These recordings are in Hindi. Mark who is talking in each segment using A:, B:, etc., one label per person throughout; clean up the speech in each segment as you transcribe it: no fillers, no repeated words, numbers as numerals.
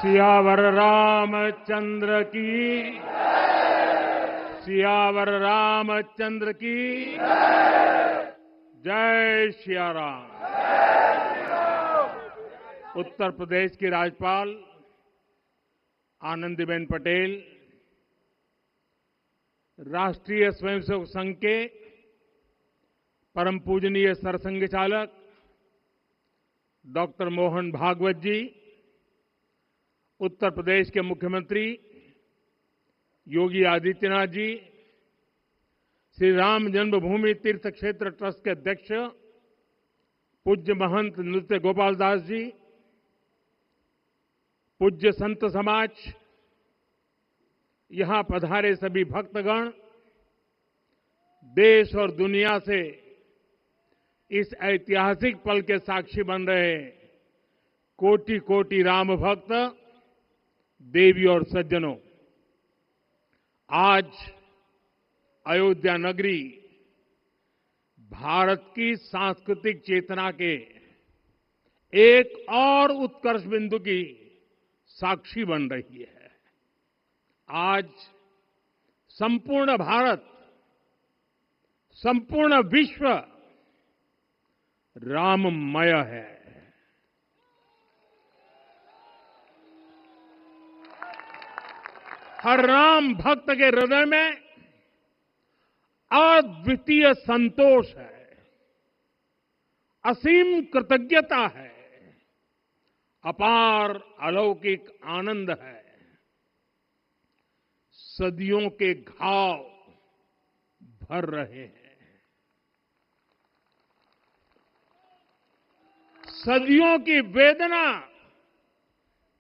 A: सियावर रामचंद्र की, सियावर रामचंद्र की जय सिया राम। उत्तर प्रदेश की राज्यपाल आनंदीबेन पटेल, राष्ट्रीय स्वयंसेवक संघ के परम पूजनीय सरसंघ चालक डॉक्टर मोहन भागवत जी, उत्तर प्रदेश के मुख्यमंत्री योगी आदित्यनाथ जी, श्री राम जन्मभूमि तीर्थ क्षेत्र ट्रस्ट के अध्यक्ष पूज्य महंत नृत्य गोपाल दास जी, पूज्य संत समाज, यहां पधारे सभी भक्तगण, देश और दुनिया से इस ऐतिहासिक पल के साक्षी बन रहे कोटि कोटि राम भक्त, देवी और सज्जनों, आज अयोध्या नगरी भारत की सांस्कृतिक चेतना के एक और उत्कर्ष बिंदु की साक्षी बन रही है। आज संपूर्ण भारत, संपूर्ण विश्व राममय है। हर राम भक्त के हृदय में अद्वितीय संतोष है, असीम कृतज्ञता है, अपार अलौकिक आनंद है। सदियों के घाव भर रहे हैं, सदियों की वेदना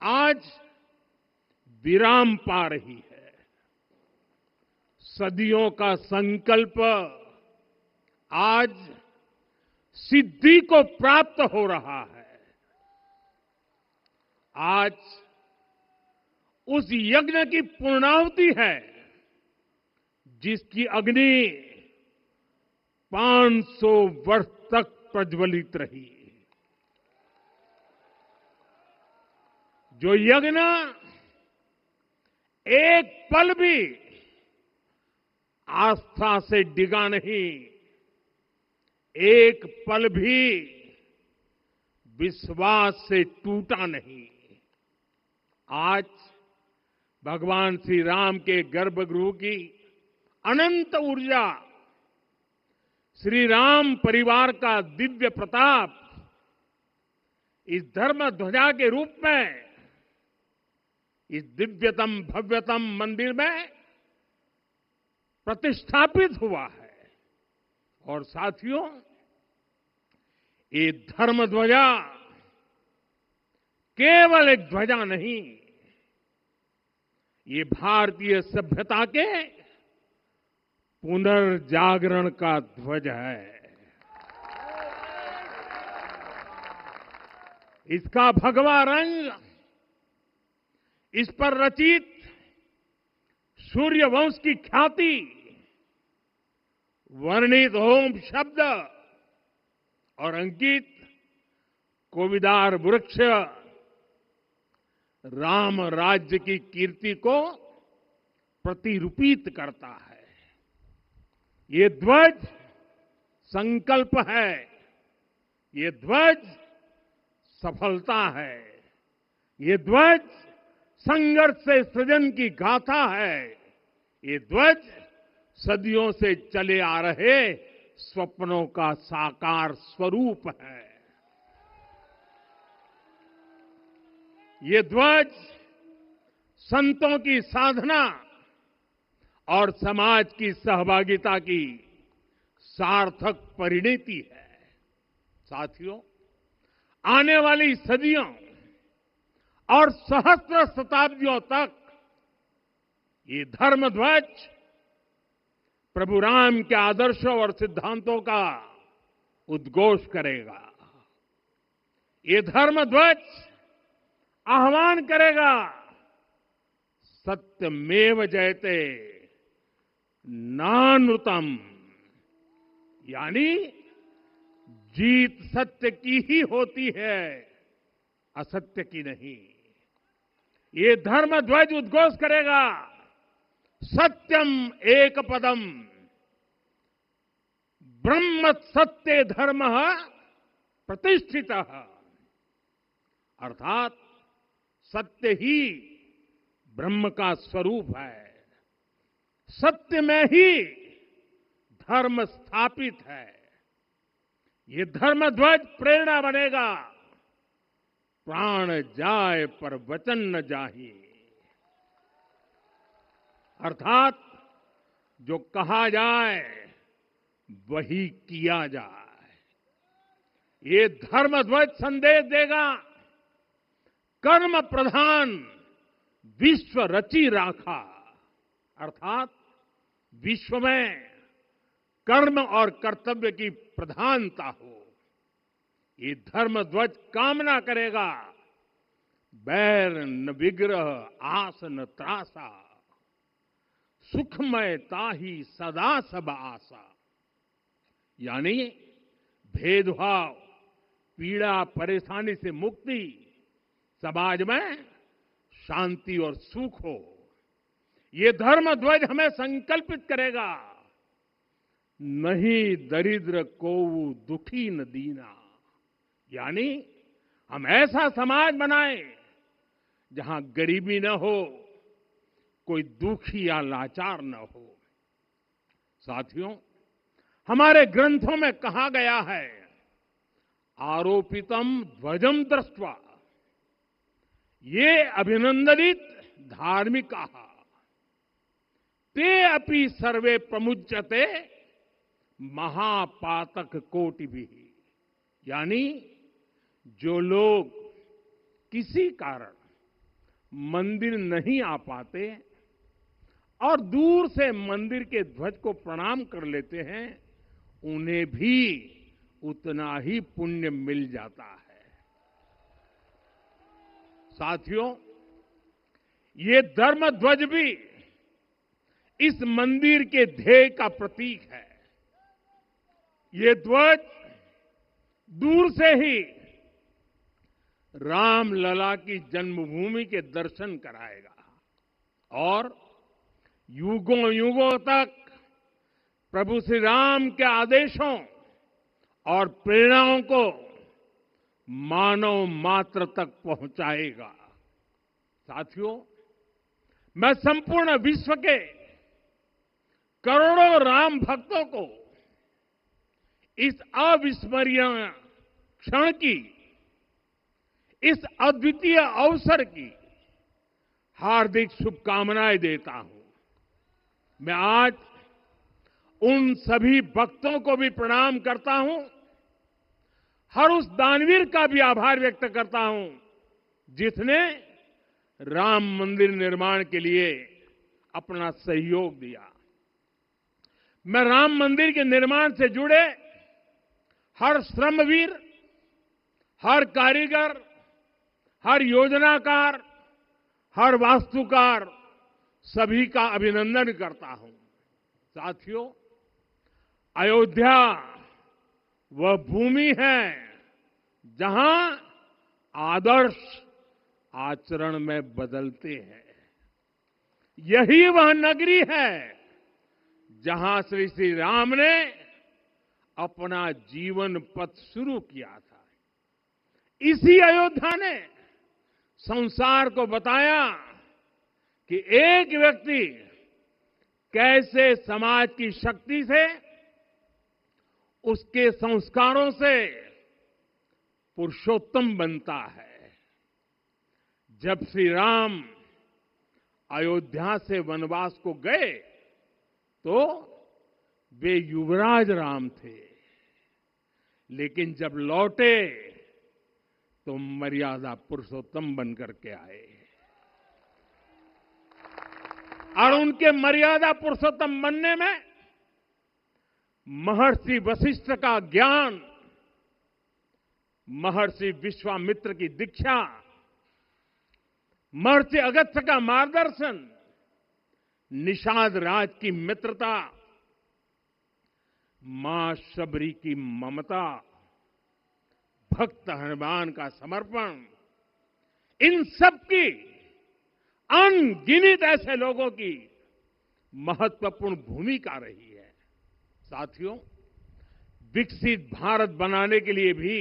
A: आज विराम पा रही है, सदियों का संकल्प आज सिद्धि को प्राप्त हो रहा है। आज उस यज्ञ की पूर्णाहुति है जिसकी अग्नि 500 वर्ष तक प्रज्वलित रही। जो यज्ञ एक पल भी आस्था से डिगा नहीं, एक पल भी विश्वास से टूटा नहीं। आज भगवान श्री राम के गर्भगृह की अनंत ऊर्जा, श्री राम परिवार का दिव्य प्रताप इस धर्म ध्वजा के रूप में इस दिव्यतम भव्यतम मंदिर में प्रतिष्ठापित हुआ है। और साथियों, ये धर्म ध्वजा केवल एक ध्वजा नहीं, ये भारतीय सभ्यता के पुनर्जागरण का ध्वज है। इसका भगवा रंग, इस पर रचित सूर्यवंश की ख्याति, वर्णित ओम शब्द और अंकित कोविदार वृक्ष राम राज्य की कीर्ति को प्रतिरूपित करता है। ये ध्वज संकल्प है, ये ध्वज सफलता है, ये ध्वज संघर्ष से सृजन की गाथा है, ये ध्वज सदियों से चले आ रहे स्वप्नों का साकार स्वरूप है। ये ध्वज संतों की साधना और समाज की सहभागिता की सार्थक परिणति है। साथियों, आने वाली सदियों और सहस्त्र शताब्दियों तक ये धर्म ध्वज प्रभु राम के आदर्शों और सिद्धांतों का उद्घोष करेगा। ये धर्म ध्वज आह्वान करेगा, सत्यमेव जयते नानृतम, यानी जीत सत्य की ही होती है, असत्य की नहीं। ये धर्म ध्वज उद्घोष करेगा, सत्यम एक पदम, ब्रह्म सत्य धर्म प्रतिष्ठित, अर्थात सत्य ही ब्रह्म का स्वरूप है, सत्य में ही धर्म स्थापित है। ये धर्म ध्वज प्रेरणा बनेगा, प्राण जाए पर वचन न जाहि, अर्थात जो कहा जाए वही किया जाए। ये धर्म ध्वज संदेश देगा, कर्म प्रधान विश्व रची राखा, अर्थात विश्व में कर्म और कर्तव्य की प्रधानता हो। ये धर्म ध्वज कामना करेगा, बैर न विग्रह आस न त्रासा, सुखमय ताहि सदा सब आशा, यानी भेदभाव, पीड़ा परेशानी से मुक्ति, समाज में शांति और सुख हो। ये धर्म ध्वज हमें संकल्पित करेगा, नहीं दरिद्र को दुखी न दीना, यानी हम ऐसा समाज बनाएं जहां गरीबी न हो, कोई दुखी या लाचार न हो। साथियों, हमारे ग्रंथों में कहा गया है, आरोपितम ध्वजम दृष्ट्वा ये अभिनंदनित धार्मिका ते अपि सर्वे प्रमुच्यते महापातक कोटि भी, यानी जो लोग किसी कारण मंदिर नहीं आ पाते और दूर से मंदिर के ध्वज को प्रणाम कर लेते हैं, उन्हें भी उतना ही पुण्य मिल जाता है। साथियों, ये धर्म ध्वज भी इस मंदिर के ध्येय का प्रतीक है। ये ध्वज दूर से ही राम लला की जन्मभूमि के दर्शन कराएगा और युगों युगों तक प्रभु श्री राम के आदेशों और प्रेरणाओं को मानव मात्र तक पहुंचाएगा। साथियों, मैं संपूर्ण विश्व के करोड़ों राम भक्तों को इस अविस्मरणीय क्षण की, इस अद्वितीय अवसर की हार्दिक शुभकामनाएं देता हूं। मैं आज उन सभी भक्तों को भी प्रणाम करता हूं, हर उस दानवीर का भी आभार व्यक्त करता हूं जिसने राम मंदिर निर्माण के लिए अपना सहयोग दिया। मैं राम मंदिर के निर्माण से जुड़े हर श्रमवीर, हर कारीगर, हर योजनाकार, हर वास्तुकार, सभी का अभिनंदन करता हूं। साथियों, अयोध्या वह भूमि है जहां आदर्श आचरण में बदलते हैं। यही वह नगरी है जहां श्री श्री राम ने अपना जीवन पथ शुरू किया था। इसी अयोध्या ने संसार को बताया कि एक व्यक्ति कैसे समाज की शक्ति से, उसके संस्कारों से पुरुषोत्तम बनता है। जब श्री राम अयोध्या से वनवास को गए तो वे युवराज राम थे, लेकिन जब लौटे तो मर्यादा पुरुषोत्तम बनकर के आए और उनके मर्यादा पुरुषोत्तम बनने में महर्षि वशिष्ठ का ज्ञान, महर्षि विश्वामित्र की दीक्षा, महर्षि अगस्त्य का मार्गदर्शन, निषाद राज की मित्रता, मां शबरी की ममता, भक्त हनुमान का समर्पण, इन सब की अनगिनत ऐसे लोगों की महत्वपूर्ण भूमिका रही है। साथियों, विकसित भारत बनाने के लिए भी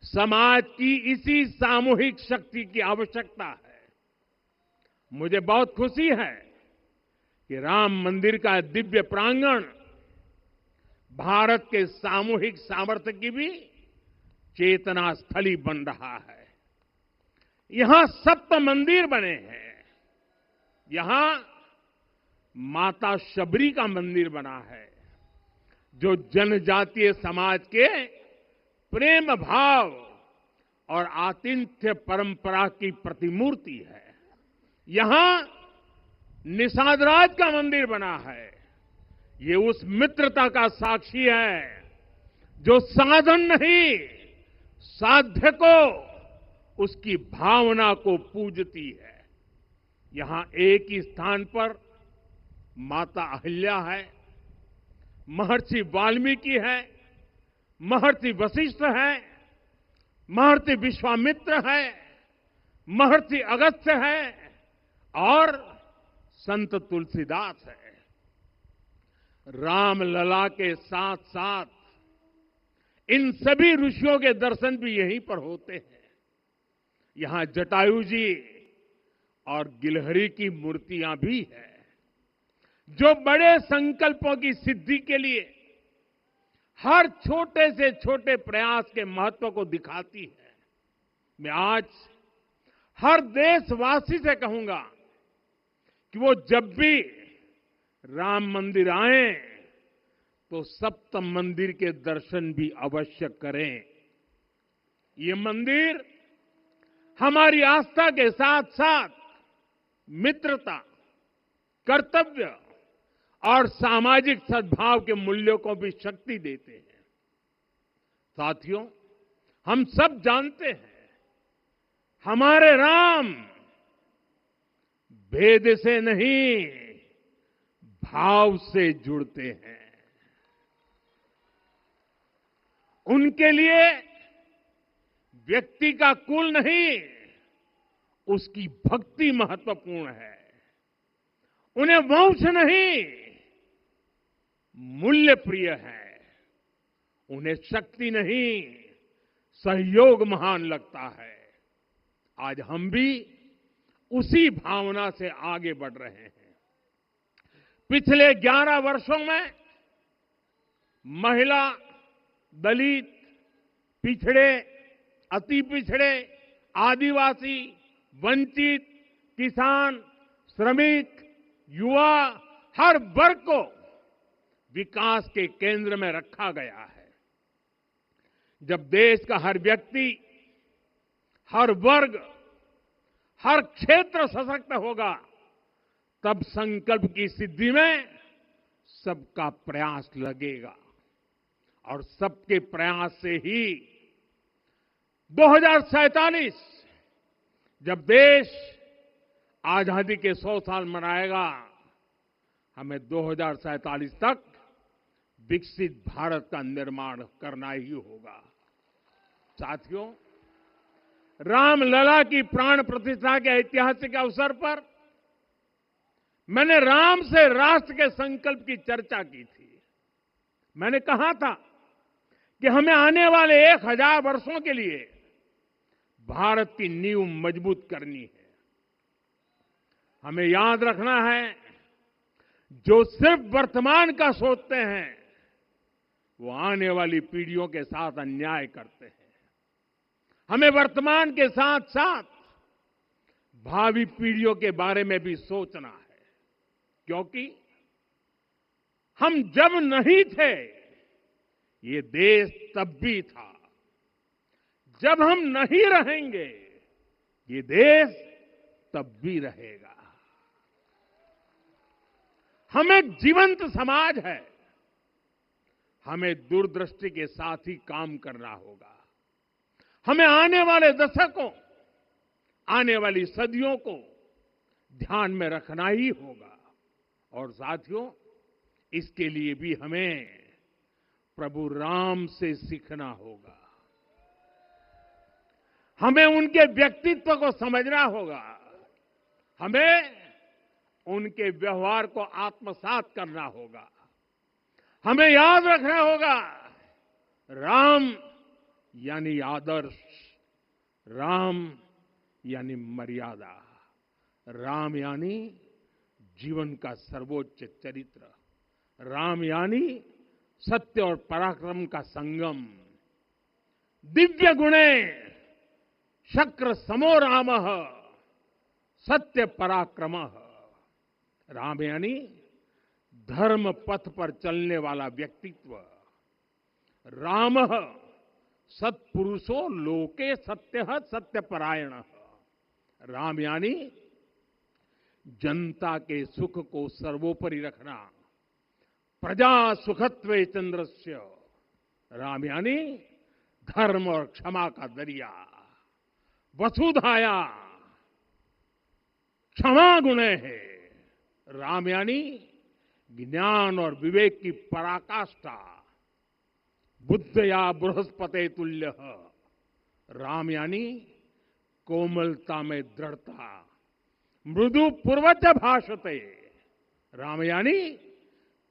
A: समाज की इसी सामूहिक शक्ति की आवश्यकता है। मुझे बहुत खुशी है कि राम मंदिर का दिव्य प्रांगण भारत के सामूहिक सामर्थ्य की भी चेतना स्थली बन रहा है। यहां सप्त मंदिर बने हैं। यहां माता शबरी का मंदिर बना है, जो जनजातीय समाज के प्रेम भाव और आतिथ्य परंपरा की प्रतिमूर्ति है। यहां निषादराज का मंदिर बना है। ये उस मित्रता का साक्षी है जो साधन नहीं, साध्य को, उसकी भावना को पूजती है। यहां एक ही स्थान पर माता अहिल्या है, महर्षि वाल्मीकि है, महर्षि वशिष्ठ है, महर्षि विश्वामित्र है, महर्षि अगस्त्य है और संत तुलसीदास है। रामलला के साथ साथ इन सभी ऋषियों के दर्शन भी यहीं पर होते हैं। यहां जटायु जी और गिलहरी की मूर्तियां भी हैं, जो बड़े संकल्पों की सिद्धि के लिए हर छोटे से छोटे प्रयास के महत्व को दिखाती है। मैं आज हर देशवासी से कहूंगा कि वो जब भी राम मंदिर आए तो सप्त मंदिर के दर्शन भी अवश्य करें। ये मंदिर हमारी आस्था के साथ साथ मित्रता, कर्तव्य और सामाजिक सद्भाव के मूल्यों को भी शक्ति देते हैं। साथियों, हम सब जानते हैं हमारे राम भेद से नहीं, भाव से जुड़ते हैं। उनके लिए व्यक्ति का कुल नहीं, उसकी भक्ति महत्वपूर्ण है। उन्हें वंश नहीं, मूल्य प्रिय है। उन्हें शक्ति नहीं, सहयोग महान लगता है। आज हम भी उसी भावना से आगे बढ़ रहे हैं। पिछले 11 वर्षों में महिला, दलित, पिछड़े, अति पिछड़े, आदिवासी, वंचित, किसान, श्रमिक, युवा, हर वर्ग को विकास के केंद्र में रखा गया है। जब देश का हर व्यक्ति, हर वर्ग, हर क्षेत्र सशक्त होगा, तब संकल्प की सिद्धि में सबका प्रयास लगेगा और सबके प्रयास से ही 2047 जब देश आजादी के 100 साल मनाएगा, हमें 2047 तक विकसित भारत का निर्माण करना ही होगा। साथियों, रामलला की प्राण प्रतिष्ठा के ऐतिहासिक अवसर पर मैंने राम से राष्ट्र के संकल्प की चर्चा की थी। मैंने कहा था कि हमें आने वाले 1000 वर्षों के लिए भारत की नींव मजबूत करनी है। हमें याद रखना है, जो सिर्फ वर्तमान का सोचते हैं वो आने वाली पीढ़ियों के साथ अन्याय करते हैं। हमें वर्तमान के साथ साथ भावी पीढ़ियों के बारे में भी सोचना है, क्योंकि हम जब नहीं थे ये देश तब भी था, जब हम नहीं रहेंगे ये देश तब भी रहेगा। हम एक जीवंत समाज है, हमें दूरदृष्टि के साथ ही काम करना होगा। हमें आने वाले दशकों, आने वाली सदियों को ध्यान में रखना ही होगा। और साथियों, इसके लिए भी हमें प्रभु राम से सीखना होगा। हमें उनके व्यक्तित्व को समझना होगा। हमें उनके व्यवहार को आत्मसात करना होगा। हमें याद रखना होगा, राम यानी आदर्श, राम यानी मर्यादा, राम यानी जीवन का सर्वोच्च चरित्र, राम यानी सत्य और पराक्रम का संगम। दिव्य गुणे शक्र समो रामः सत्य पराक्रमः। राम यानी धर्म पथ पर चलने वाला व्यक्तित्व। रामः सत्पुरुषो लोके सत्यः सत्यपरायणः। राम यानी जनता के सुख को सर्वोपरि रखना, प्रजा सुखत्वे चंद्रस्य। राम यानी धर्म और क्षमा का दरिया। वसुधाया क्षमा गुणे है। राम यानी ज्ञान और विवेक की पराकाष्ठा। बुद्ध या बृहस्पति तुल्य। राम यानी कोमलता में दृढ़ता। मृदु पूर्वज भाषते। राम यानी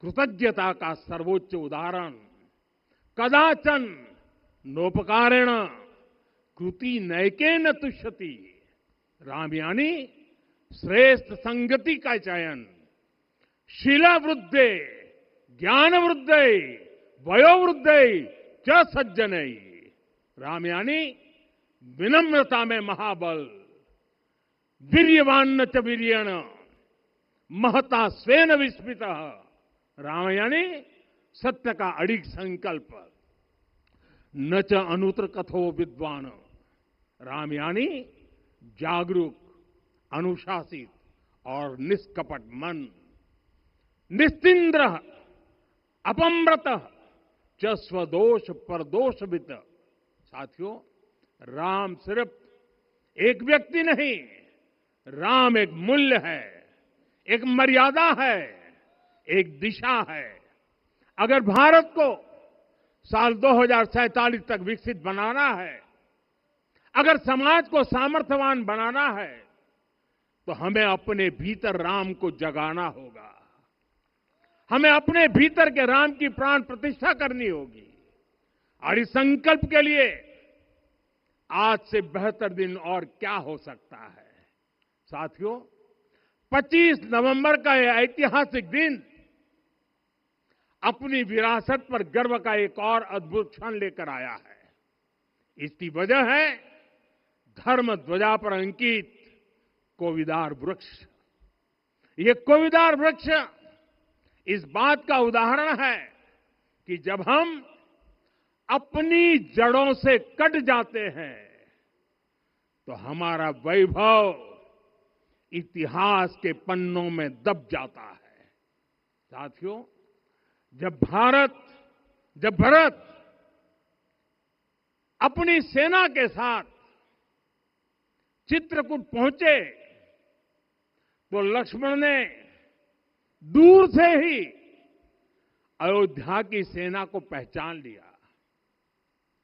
A: कृतज्ञता का सर्वोच्च उदाहरण। कदाचन नोपकारेण कृति नैकेन तुष्यति। राम यानी श्रेष्ठ संगति का चयन। शीला वृद्धे ज्ञान वृद्धे वयोवृद्धे च सज्जनै। राम यानी विनम्रता में महाबल। वीर्यवान च वीर्येण महता स्वेन विस्मितः। राम यानी सत्य का अडिग संकल्प। न च अनुत्र कथो विद्वान। राम यानी जागरूक, अनुशासित और निष्कपट मन। निस्तिंद्र अपम्रत च स्वदोष परदोषवित। साथियों, राम सिर्फ एक व्यक्ति नहीं, राम एक मूल्य है, एक मर्यादा है, एक दिशा है। अगर भारत को साल 2047 तक विकसित बनाना है, अगर समाज को सामर्थ्यवान बनाना है, तो हमें अपने भीतर राम को जगाना होगा। हमें अपने भीतर के राम की प्राण प्रतिष्ठा करनी होगी। और इस संकल्प के लिए आज से बेहतर दिन और क्या हो सकता है। साथियों, 25 नवंबर का यह ऐतिहासिक दिन अपनी विरासत पर गर्व का एक और अद्भुत क्षण लेकर आया है। इसकी वजह है धर्म ध्वजा पर अंकित कोविदार वृक्ष। ये कोविदार वृक्ष इस बात का उदाहरण है कि जब हम अपनी जड़ों से कट जाते हैं तो हमारा वैभव इतिहास के पन्नों में दब जाता है। साथियों, जब भरत अपनी सेना के साथ चित्रकूट पहुंचे तो लक्ष्मण ने दूर से ही अयोध्या की सेना को पहचान लिया।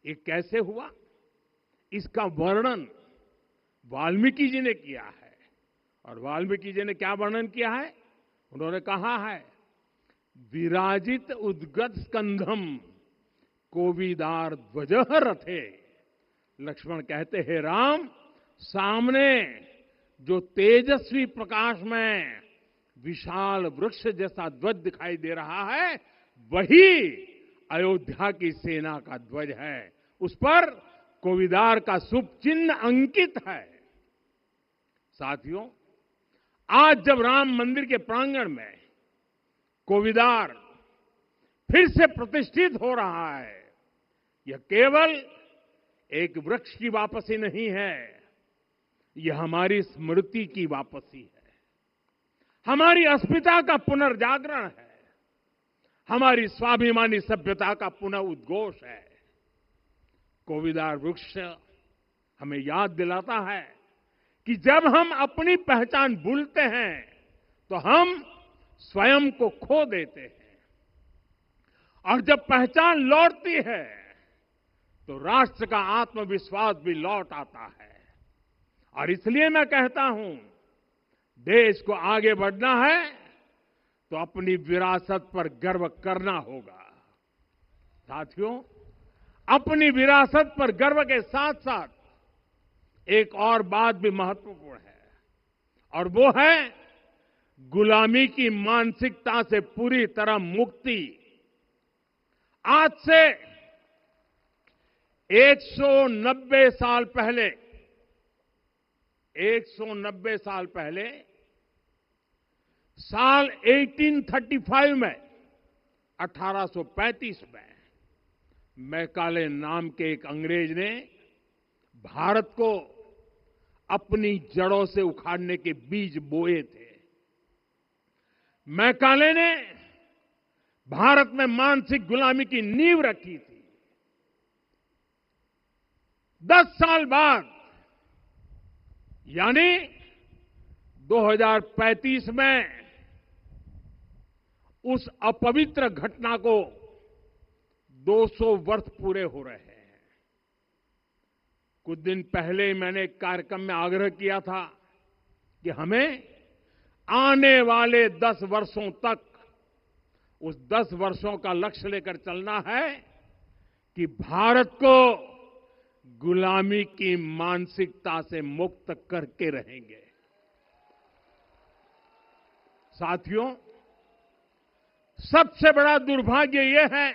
A: ये कैसे हुआ, इसका वर्णन वाल्मीकि जी ने किया है। और वाल्मीकि जी ने क्या वर्णन किया है? उन्होंने कहा है, विराजित उद्गत स्कंधम कोविदार ध्वज रथे। लक्ष्मण कहते हैं, राम, सामने जो तेजस्वी प्रकाश में विशाल वृक्ष जैसा ध्वज दिखाई दे रहा है, वही अयोध्या की सेना का ध्वज है। उस पर कोविदार का शुभ चिन्ह अंकित है। साथियों, आज जब राम मंदिर के प्रांगण में कोविदार फिर से प्रतिष्ठित हो रहा है, यह केवल एक वृक्ष की वापसी नहीं है, यह हमारी स्मृति की वापसी है, हमारी अस्मिता का पुनर्जागरण है, हमारी स्वाभिमानी सभ्यता का पुनः उद्घोष है। कोविदार वृक्ष हमें याद दिलाता है कि जब हम अपनी पहचान भूलते हैं तो हम स्वयं को खो देते हैं, और जब पहचान लौटती है तो राष्ट्र का आत्मविश्वास भी लौट आता है। और इसलिए मैं कहता हूं, देश को आगे बढ़ना है तो अपनी विरासत पर गर्व करना होगा। साथियों, अपनी विरासत पर गर्व के साथ साथ एक और बात भी महत्वपूर्ण है, और वो है गुलामी की मानसिकता से पूरी तरह मुक्ति। आज से 190 साल पहले 190 साल पहले साल 1835 में 1835 में मैकाले नाम के एक अंग्रेज ने भारत को अपनी जड़ों से उखाड़ने के बीज बोए थे। मैकाले ने भारत में मानसिक गुलामी की नींव रखी थी। 10 साल बाद यानी 2035 में उस अपवित्र घटना को 200 वर्ष पूरे हो रहे हैं। कुछ दिन पहले मैंने एक कार्यक्रम में आग्रह किया था कि हमें आने वाले 10 वर्षों तक उस 10 वर्षों का लक्ष्य लेकर चलना है कि भारत को गुलामी की मानसिकता से मुक्त करके रहेंगे। साथियों, सबसे बड़ा दुर्भाग्य यह है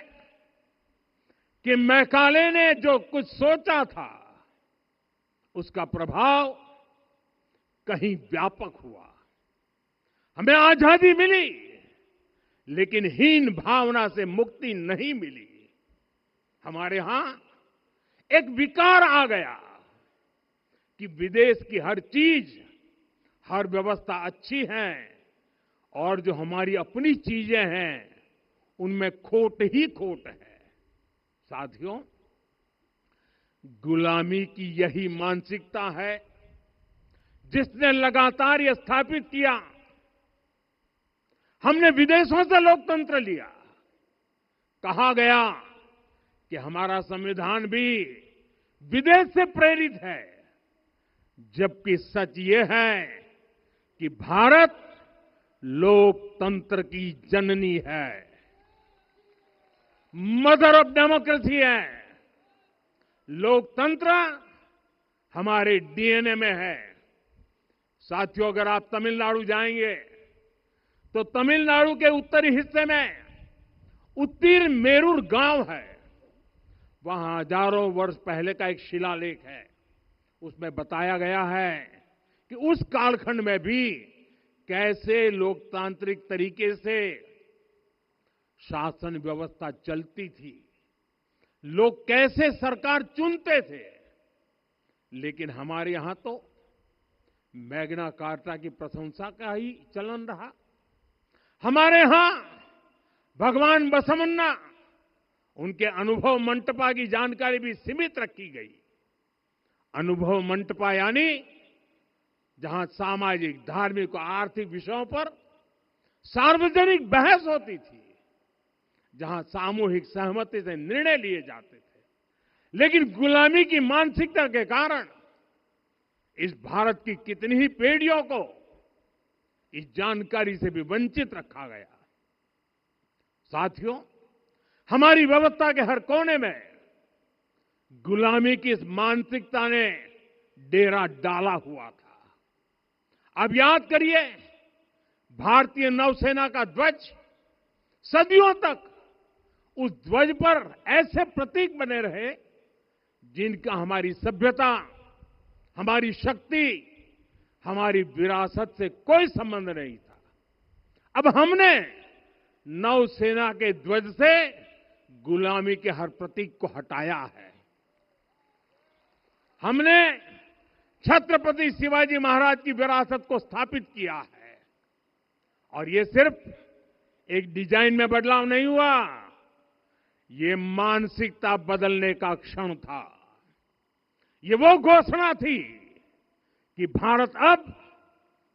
A: कि मैकाले ने जो कुछ सोचा था उसका प्रभाव कहीं व्यापक हुआ। हमें आजादी मिली, लेकिन हीन भावना से मुक्ति नहीं मिली। हमारे यहां एक विकार आ गया कि विदेश की हर चीज, हर व्यवस्था अच्छी है और जो हमारी अपनी चीजें हैं उनमें खोट ही खोट है। साथियों, गुलामी की यही मानसिकता है जिसने लगातार यह स्थापित किया। हमने विदेशों से लोकतंत्र लिया। कहा गया कि हमारा संविधान भी विदेश से प्रेरित है, जबकि सच ये है कि भारत लोकतंत्र की जननी है, मदर ऑफ डेमोक्रेसी है। लोकतंत्र हमारे डीएनए में है। साथियों, अगर आप तमिलनाडु जाएंगे तो तमिलनाडु के उत्तरी हिस्से में उत्तीर मेरूर गांव है। वहां हजारों वर्ष पहले का एक शिलालेख है। उसमें बताया गया है कि उस कालखंड में भी कैसे लोकतांत्रिक तरीके से शासन व्यवस्था चलती थी, लोग कैसे सरकार चुनते थे। लेकिन हमारे यहां तो मैग्ना कार्टा की प्रशंसा का ही चलन रहा। हमारे यहां भगवान बसवन्ना, उनके अनुभव मंटपा की जानकारी भी सीमित रखी गई। अनुभव मंटपा यानी जहां सामाजिक, धार्मिक और आर्थिक विषयों पर सार्वजनिक बहस होती थी, जहां सामूहिक सहमति से निर्णय लिए जाते थे। लेकिन गुलामी की मानसिकता के कारण इस भारत की कितनी ही पीढ़ियों को इस जानकारी से भी वंचित रखा गया। साथियों, हमारी व्यवस्था के हर कोने में गुलामी की इस मानसिकता ने डेरा डाला हुआ था। अब याद करिए, भारतीय नौसेना का ध्वज सदियों तक उस ध्वज पर ऐसे प्रतीक बने रहे जिनका हमारी सभ्यता, हमारी शक्ति, हमारी विरासत से कोई संबंध नहीं था। अब हमने नौसेना के ध्वज से गुलामी के हर प्रतीक को हटाया है। हमने छत्रपति शिवाजी महाराज की विरासत को स्थापित किया है। और ये सिर्फ एक डिजाइन में बदलाव नहीं हुआ, ये मानसिकता बदलने का क्षण था। ये वो घोषणा थी कि भारत अब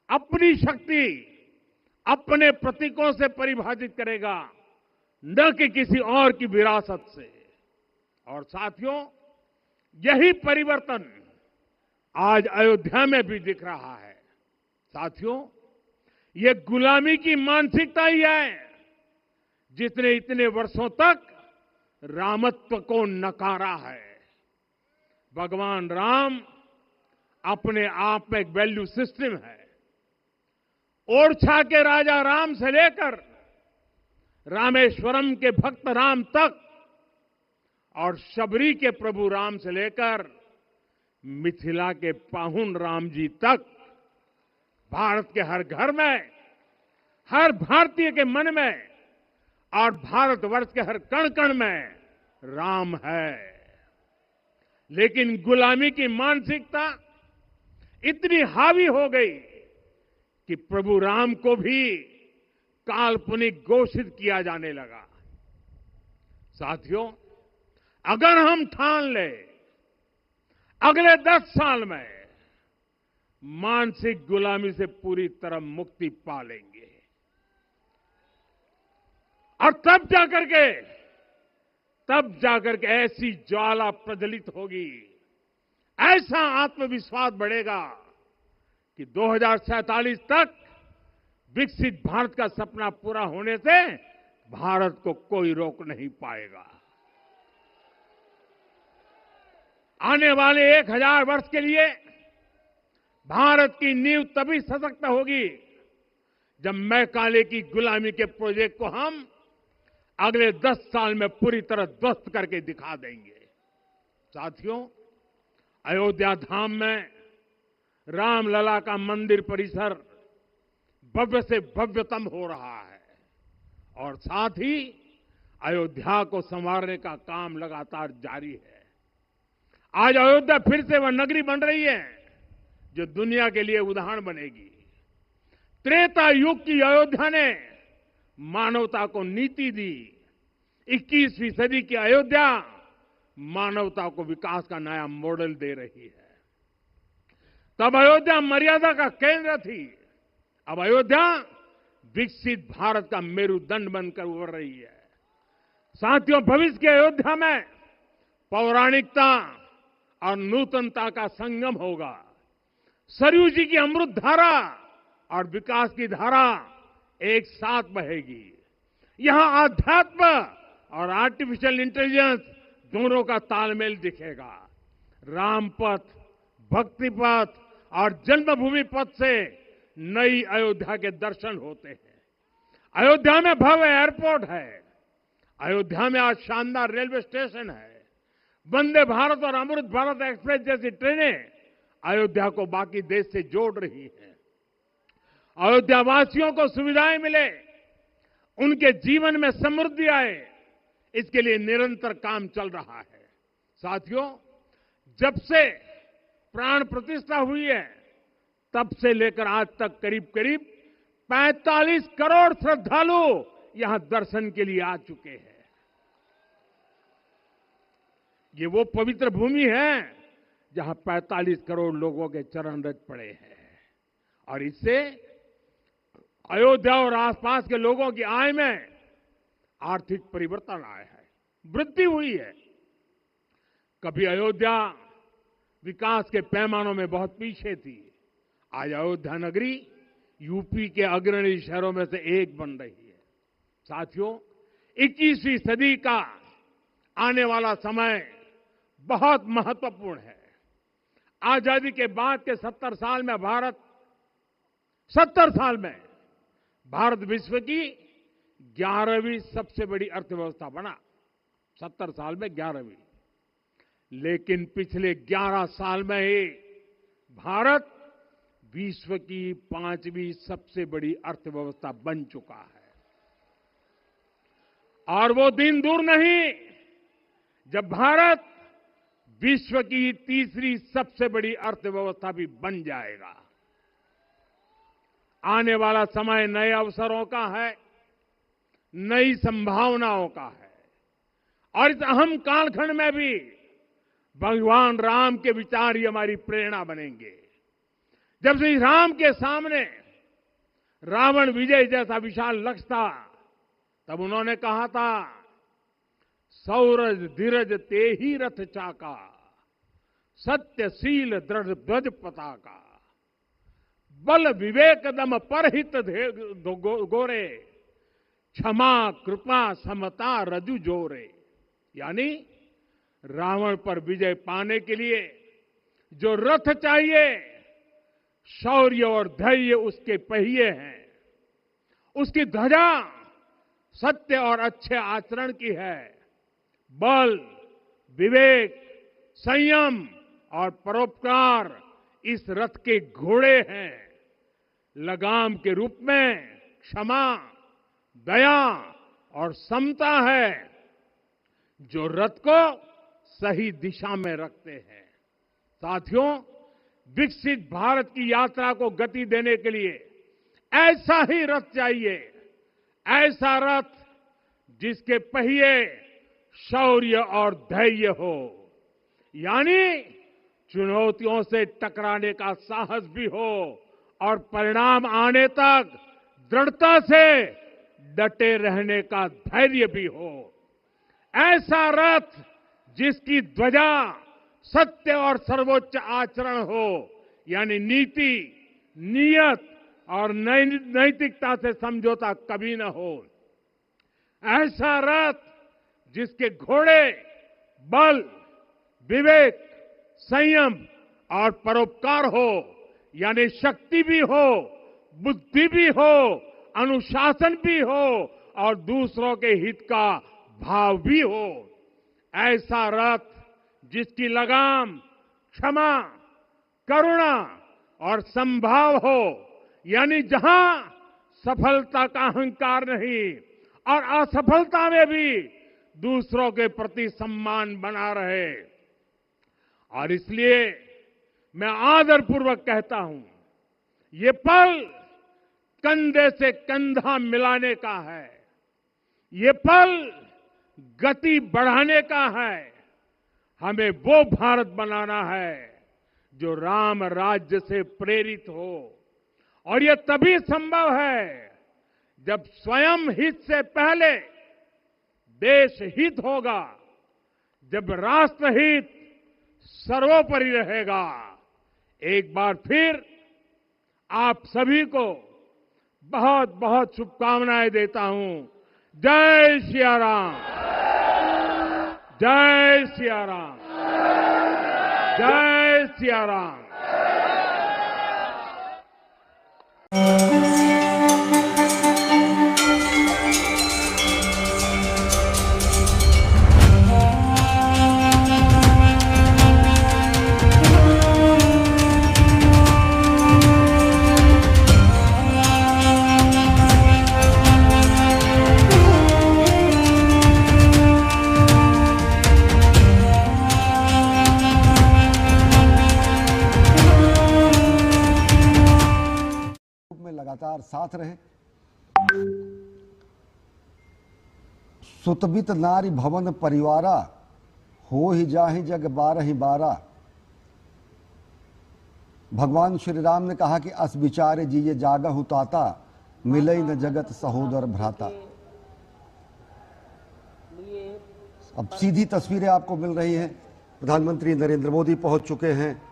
A: अपनी शक्ति अपने प्रतीकों से परिभाषित करेगा, न कि किसी और की विरासत से। और साथियों, यही परिवर्तन आज अयोध्या में भी दिख रहा है। साथियों, ये गुलामी की मानसिकता ही है जिसने इतने वर्षों तक रामत्व को नकारा है। भगवान राम अपने आप में एक वैल्यू सिस्टम है। ओरछा के राजा राम से लेकर रामेश्वरम के भक्त राम तक और शबरी के प्रभु राम से लेकर मिथिला के पाहुन राम जी तक भारत के हर घर में, हर भारतीय के मन में और भारतवर्ष के हर कण कण में राम है। लेकिन गुलामी की मानसिकता इतनी हावी हो गई कि प्रभु राम को भी काल्पनिक घोषित किया जाने लगा। साथियों, अगर हम ठान लें अगले 10 साल में मानसिक गुलामी से पूरी तरह मुक्ति पा लेंगे और तब जाकर के ऐसी ज्वाला प्रज्वलित होगी, ऐसा आत्मविश्वास बढ़ेगा कि 2047 तक विकसित भारत का सपना पूरा होने से भारत को कोई रोक नहीं पाएगा। आने वाले 1000 वर्ष के लिए भारत की नींव तभी सशक्त होगी जब मैकाले की गुलामी के प्रोजेक्ट को हम अगले 10 साल में पूरी तरह ध्वस्त करके दिखा देंगे। साथियों, अयोध्या धाम में रामलला का मंदिर परिसर भव्य से भव्यतम हो रहा है और साथ ही अयोध्या को संवारने का काम लगातार जारी है। आज अयोध्या फिर से वह नगरी बन रही है जो दुनिया के लिए उदाहरण बनेगी। त्रेता युग की अयोध्या ने मानवता को नीति दी। 21वीं सदी की अयोध्या मानवता को विकास का नया मॉडल दे रही है। तब अयोध्या मर्यादा का केंद्र थी, अब अयोध्या विकसित भारत का मेरुदंड बनकर उभर रही है। साथियों, भविष्य की अयोध्या में पौराणिकता और नूतनता का संगम होगा। सरयू जी की अमृत धारा और विकास की धारा एक साथ बहेगी। यहां आध्यात्म और आर्टिफिशियल इंटेलिजेंस दोनों का तालमेल दिखेगा। राम पथ, भक्ति पथ और जन्मभूमि पथ से नई अयोध्या के दर्शन होते हैं। अयोध्या में भव्य एयरपोर्ट है। अयोध्या में आज शानदार रेलवे स्टेशन है। वंदे भारत और अमृत भारत एक्सप्रेस जैसी ट्रेनें अयोध्या को बाकी देश से जोड़ रही हैं। अयोध्या वासियों को सुविधाएं मिले, उनके जीवन में समृद्धि आए, इसके लिए निरंतर काम चल रहा है। साथियों, जब से प्राण प्रतिष्ठा हुई है तब से लेकर आज तक करीब करीब 45 करोड़ श्रद्धालु यहां दर्शन के लिए आ चुके हैं। ये वो पवित्र भूमि है जहां 45 करोड़ लोगों के चरण रज पड़े हैं और इससे अयोध्या और आसपास के लोगों की आय में आर्थिक परिवर्तन आया है, वृद्धि हुई है। कभी अयोध्या विकास के पैमानों में बहुत पीछे थी, आज अयोध्या नगरी यूपी के अग्रणी शहरों में से एक बन रही है। साथियों, 21वीं सदी का आने वाला समय बहुत महत्वपूर्ण है। आजादी के बाद के 70 साल में भारत विश्व की 11वीं सबसे बड़ी अर्थव्यवस्था बना। 70 साल में 11वीं। लेकिन पिछले 11 साल में ही भारत विश्व की 5वीं सबसे बड़ी अर्थव्यवस्था बन चुका है। और वो दिन दूर नहीं जब भारत विश्व की 3री सबसे बड़ी अर्थव्यवस्था भी बन जाएगा। आने वाला समय नए अवसरों का है, नई संभावनाओं का है और इस अहम कालखंड में भी भगवान राम के विचार ही हमारी प्रेरणा बनेंगे। जब श्री राम के सामने रावण विजय जैसा विशाल लक्ष्य था, तब उन्होंने कहा था, सौरज धीरज ते ही रथ चाका, सत्यशील दृढ़ ध्वज पताका। बल विवेक दम परहित गोरे, क्षमा कृपा समता रजु जोरे। यानी रावण पर विजय पाने के लिए जो रथ चाहिए, शौर्य और धैर्य उसके पहिए हैं, उसकी ध्वजा सत्य और अच्छे आचरण की है। बल, विवेक, संयम और परोपकार इस रथ के घोड़े हैं। लगाम के रूप में क्षमा, दया और समता है, जो रथ को सही दिशा में रखते हैं। साथियों, विकसित भारत की यात्रा को गति देने के लिए ऐसा ही रथ चाहिए, ऐसा रथ जिसके पहिए शौर्य और धैर्य हो, यानी चुनौतियों से टकराने का साहस भी हो और परिणाम आने तक दृढ़ता से डटे रहने का धैर्य भी हो। ऐसा रथ जिसकी ध्वजा सत्य और सर्वोच्च आचरण हो, यानी नीति, नियत और नैतिकता से समझौता कभी न हो। ऐसा रथ जिसके घोड़े बल, विवेक, संयम और परोपकार हो, यानी शक्ति भी हो, बुद्धि भी हो, अनुशासन भी हो और दूसरों के हित का भाव भी हो। ऐसा रथ जिसकी लगाम क्षमा, करुणा और संभाव हो, यानी जहां सफलता का अहंकार नहीं और असफलता में भी दूसरों के प्रति सम्मान बना रहे। और इसलिए मैं आदरपूर्वक कहता हूं, ये पल कंधे से कंधा मिलाने का है, ये पल गति बढ़ाने का है। हमें वो भारत बनाना है जो राम राज्य से प्रेरित हो, और ये तभी संभव है जब स्वयं हित से पहले देश हित होगा, जब राष्ट्र हित सर्वोपरि रहेगा। एक बार फिर आप सभी को बहुत बहुत शुभकामनाएं देता हूं। जय सिया राम, जय सिया राम, जय सिया राम।
B: लगातार साथ रहे। सुतबित नारी भवन परिवारा, हो ही जाहि जग बारहि बारा। भगवान श्री राम ने कहा कि अस विचारे जिये जागहु ताता, मिलई न जगत सहोदर भ्राता। अब सीधी तस्वीरें आपको मिल रही हैं। प्रधानमंत्री नरेंद्र मोदी पहुंच चुके हैं।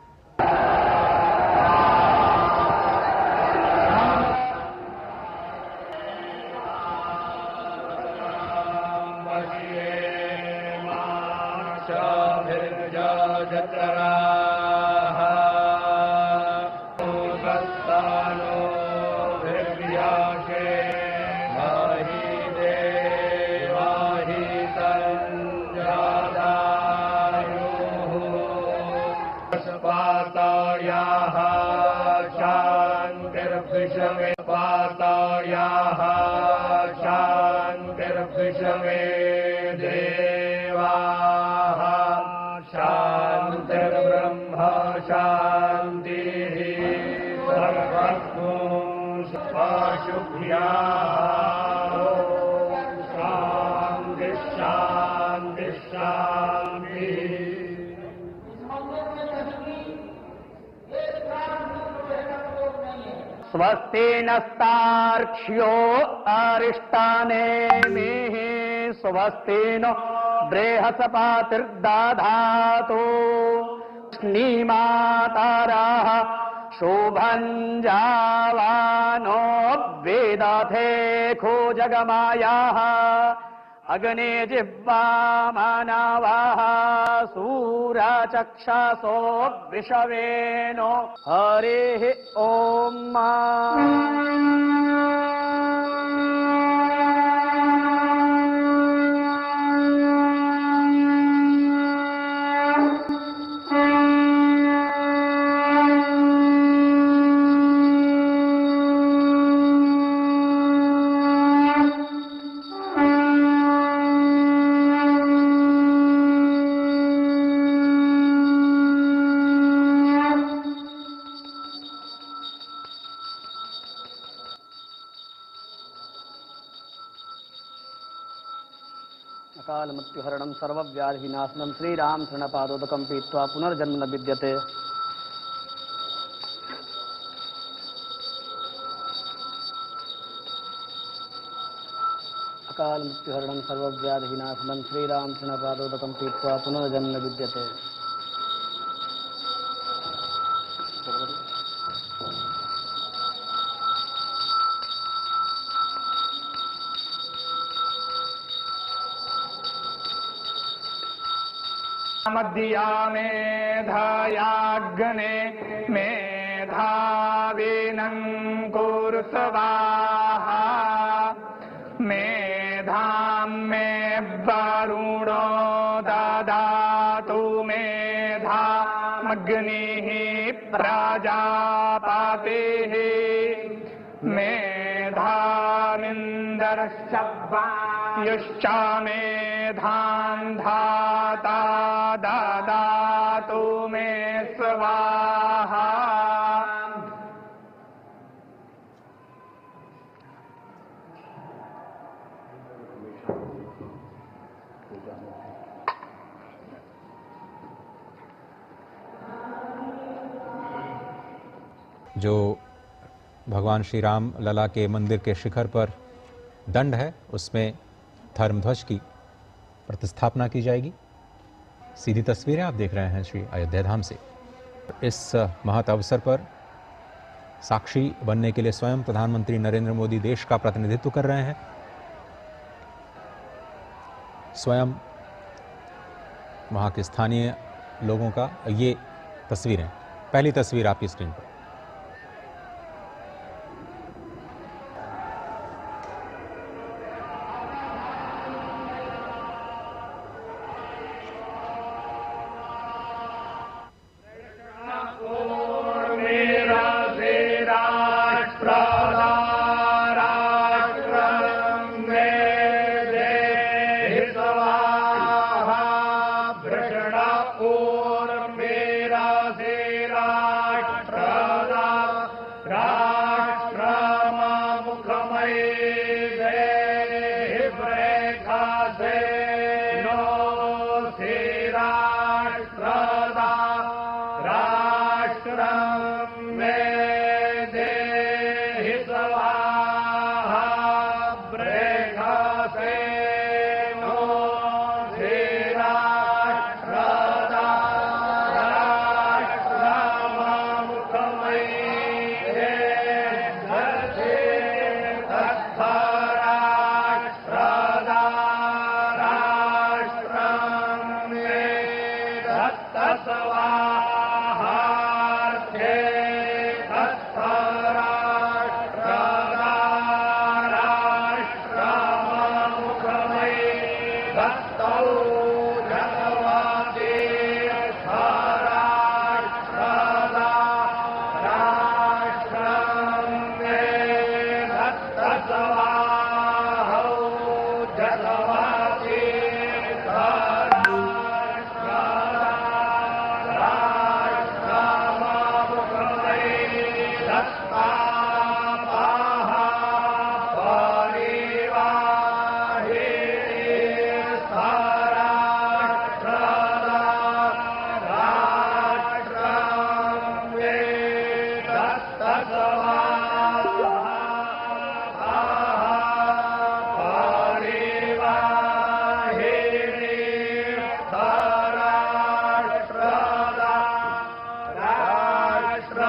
C: शांतिर्विश्वे देवाः शांतिर्ब्रह्म शांतिः सर्वं शुभ्याः शांति शांति शांति। स्वस्ति नस्तार्क्ष्यो अरिष्टानेमिः स्वस्ति नो बृहस्पतिर्दधातु। स्निमातारः शोभञ्जावानो वेदथे खो जगमायाः अग्ने जिह्वा मानवाः सूरचक्षसो विषवेनो हरिः ॐ अकाल मृत्युहरणं सर्वव्याधिविनाशनं श्रीराम शरणपादोदकं पीत्वा पुनर्जन्म न विद्यते। अकाल मृत्युहरणं सर्वव्याधिविनाशनं श्रीराम शरणपादोदकं पीत्वा पुनर्जन्म न विद्यते। मध्या मेधायाग्ने मेधाविनं कुरु स्वाहा मेधां मे वरुणो ददातु मेधामग्निः प्रजापतिः मेधामिन्दर्श्च वायुश्च मेधां धाता ददातु मे स्वाहा।
D: जो भगवान श्री राम लला के मंदिर के शिखर पर दंड है, उसमें धर्मध्वज की प्रतिस्थापना की जाएगी। सीधी तस्वीरें आप देख रहे हैं श्री अयोध्या धाम से। इस महत् अवसर पर साक्षी बनने के लिए स्वयं प्रधानमंत्री नरेंद्र मोदी देश का प्रतिनिधित्व कर रहे हैं। स्वयं वहाँ के स्थानीय लोगों का ये तस्वीरें, पहली तस्वीर आपकी स्क्रीन पर। राष्ट्र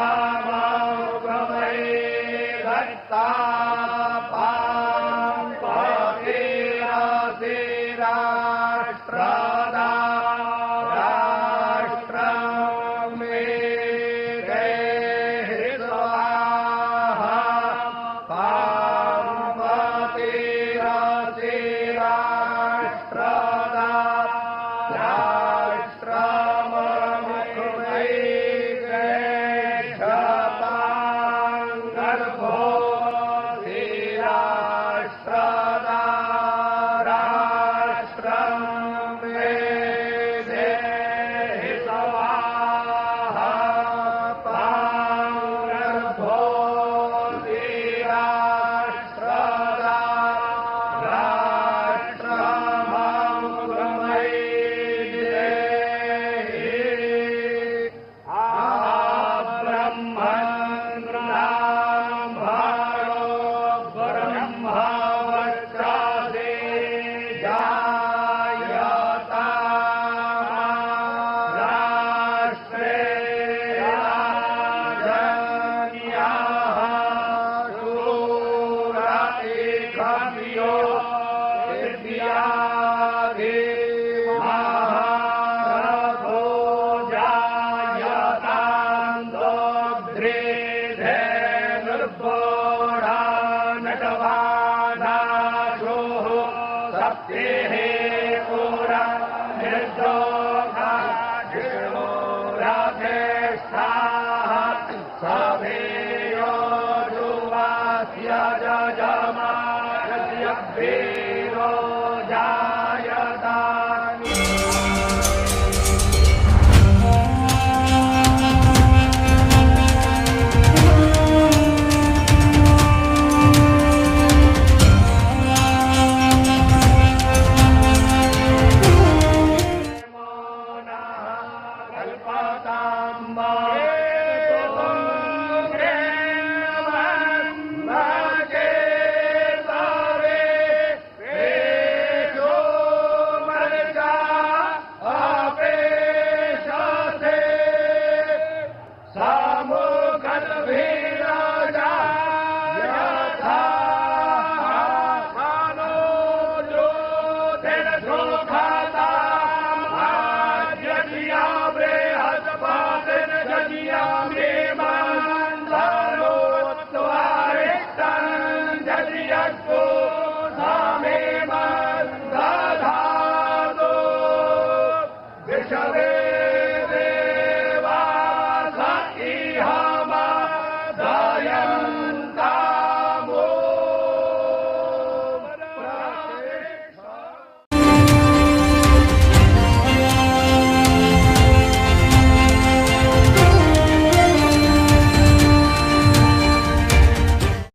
E: Hey!